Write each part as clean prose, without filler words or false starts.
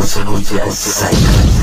Hausa Media Cycle.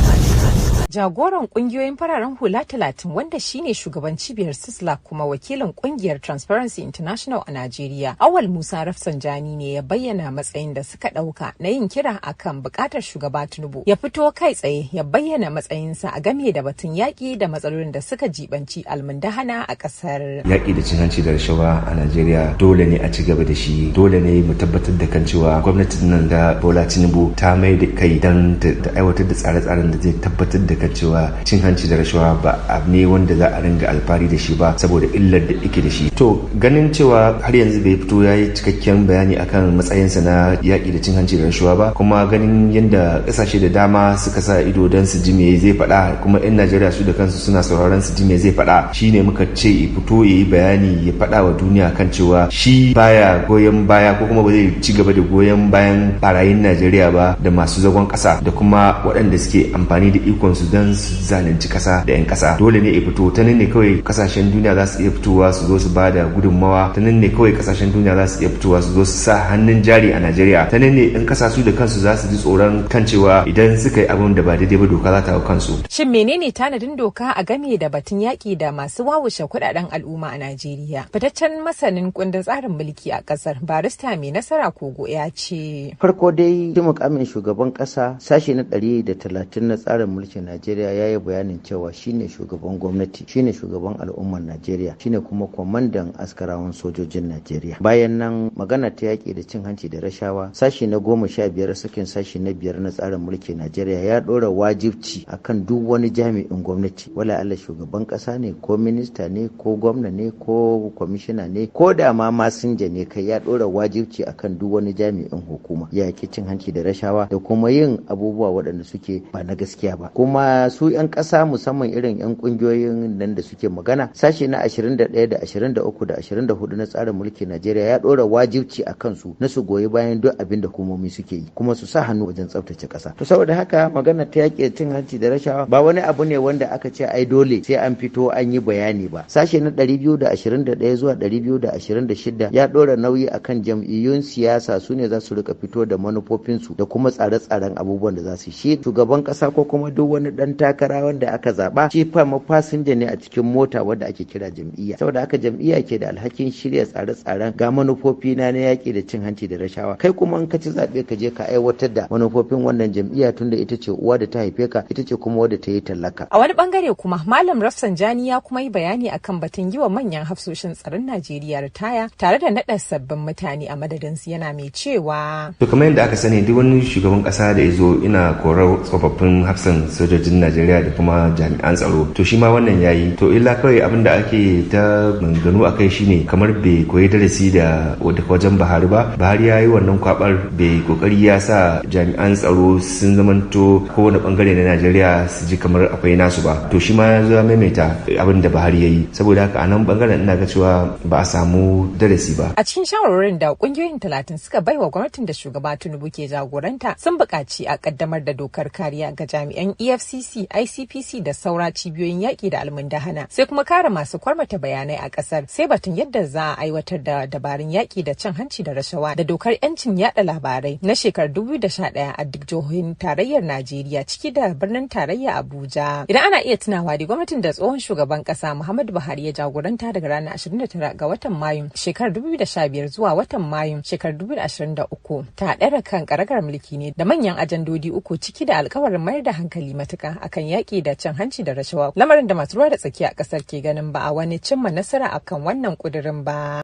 Jagoran kungiyoyin fararen hula 30 wanda shine shugaban cibiyar Sisla kuma wakilin kungiyar Transparency International a Najeriya, Awal Musa Rafsanjani ne ya bayyana matsayin da suka dauka na yin kira akan bukatar shugaba Tinubu ya fito kai tsaye ya bayyana matsayinsa a game da batun yaki da matsalolin da suka jibanci almundahana a kasar. Yaki da cin hanci da rashawa a Najeriya dole ne a ci gaba da shi, dole ne mu tabbatar da kan cewa gwamnatin nan da Bola Tinubu ta mai da kai dan ta aiwatar da tsare-tsaren da zai tabbatar da kan cewa cin hanci da rashawa ba abu ne wanda za a ringa alfahari da shi ba saboda illar da yake da shi. To ganin cewa har yanzu bai fito ya yi cikakken bayani akan matsayinsa na yaƙi da cin hanci da rashawa ba, kuma ganin yadda ƙasashe da dama suka sa ido don su ji me zai faɗa, kuma 'yan Najeriya su da kansu suna sauraron su ji me zai faɗa, shine muka ce ya fito ya yi bayani ya faɗa wa duniya kan cewa shi baya goyon baya ko kuma ba zai ci gaba da goyon bayan barayin Najeriya ba da masu zagon ƙasa da kuma waɗanda suke amfani da ikon su don su zalunci kasa da 'yan kasa. Dole ne ya fito, ta nan ne kawai kasashen duniya za su iya fitowa su zo su bada gudunmawa, ta nan ne kawai kasashen duniya za su iya fitowa su zo su sa hannun jari a Najeriya, ta nan ne 'yan kasa su da kansu za su ji tsoron kan cewa idan suka yi abin da ba daidai ba doka za ta hau kansu. Shin menene tanadin doka a game da batun yaki da masu wawushe kuɗaɗen al'umma a Najeriya? Fitaccen masanin kundin tsarin mulki a kasar barista mai nasara Kogo ya ce. Farko dai mukamin shugaban kasa sashi na 130 na tsarin mulkin Najeriya ya yi bayanin cewa shine shugaban gwamnati, shine shugaban al'ummar Najeriya, shine kuma kwamandan askarawan sojojin Najeriya. Bayan nan magana ta yaƙi da cin hanci da rashawa sashi na 15 sakin sashi na 5 na tsarin mulkin Najeriya ya ɗora wajibci akan duk wani jami'in gwamnati, wala Allah shugaban ƙasa ne ko minista ne ko gwamna ne ko kwamishina ne ko da ma masinja ne, kai ya ɗora wajibci akan duk wani jami'in hukuma ya yaƙi cin hanci da rashawa da kuma yin abubuwa waɗanda suke ba na gaskiya ba. Kuma su 'yan ƙasa musamman irin 'yan ƙungiyoyin nan da suke magana sashe na 21 da 23 da 24 na tsarin mulkin Najeriya ya ɗora wajibci a kansu na su goyi bayan duk abin da hukumomi suke yi kuma su sa hannu wajen tsaftace ƙasa. To saboda haka magana ta yaƙi cin hanci da rashawa ba wani abu ne wanda aka ce ai dole sai an fito an yi bayani ba. Sashe na 221 zuwa 226 ya ɗora nauyi akan jam'iyyun siyasa su ne za su rika fito da manufofinsu da kuma tsare-tsaren abubuwan da za su shi shugaban ƙasa ko kuma duk wani ɗan takara wanda aka zaba shi fa fasinja ne a cikin mota wanda ake kira jam'iyya. Saboda haka jam'iyya ke da alhakin shirya tsare-tsaren ga manufofi na yaƙi da cin hanci da rashawa, kai kuma in ka ci zaɓe ka je ka aiwatar da manufofin wannan jam'iyya tunda ita ce uwa da ta haife ka, ita ce kuma wadda ta yi tallaka. A wani bangare kuma Malam Rafsanjani ya kuma yi bayani akan batun yi wa manyan hafsoshin tsaron Najeriya ritaya tare da naɗa sabbin mutane a madadin su, yana mai cewa. To kamar yadda aka sani duk wani shugaban ƙasa da ya zo ina korar tsofaffin hafsan sojojin Najeriya da kuma jami'an tsaro, to shi ma wannan yayi. To illa kawai abin da ake ta maganganu a kai shine kamar bai koyi darasi da wajen Buhari ba. Buhari ya yi wannan kwabar, bai kokari ya sa jami'an tsaro sun zamanto kowane bangare na Najeriya su ji kamar akwai nasu ba. To shi ma ya zo ya maimaita abin da Buhari ya yi, saboda haka a nan bangaren ina ga cewa ba a samu darasi ba. A cikin shawarwarin da kungiyoyin 30 suka baiwa gwamnatin da shugaba Tinubu ke jagoranta sun buƙaci a kaddamar da dokar kariya ga jami'an EFCC, ICPC da saura cibiyoyin yaƙi da almundahana, sai kuma kare masu kwarmata bayanai a ƙasar, sai batun yadda za a aiwatar da dabarun yaƙi da cin hanci da rashawa da dokar 'yancin yaɗa labarai na shekarar 2011 a duk jihohin tarayyar Najeriya ciki da birnin tarayya Abuja. Idan ana iya tunawa da gwamnatin da tsohon shugaban ƙasa Muhammadu Buhari ya jagoranta daga ranar 29 ga watan Mayu shekarar 2015 zuwa watan Mayu shekarar 2023 ta ɗara kan ƙaragar mulki ne da manyan ajandodi uku ciki da alkawarin mayar da hankali matuka akan yaƙi da cin hanci da rashawa, lamarin da masu ruwa da tsaki a ƙasar ke ganin ba a wani cimma nasara akan wannan ƙudurin ba.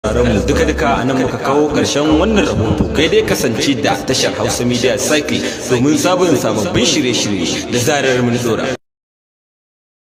Duka a nan muka kawo ƙarshen wannan rahoto. Kai dai kasance da tashar Hausa Media Cycle domin sababbin shirye-shirye da zarar mun dora.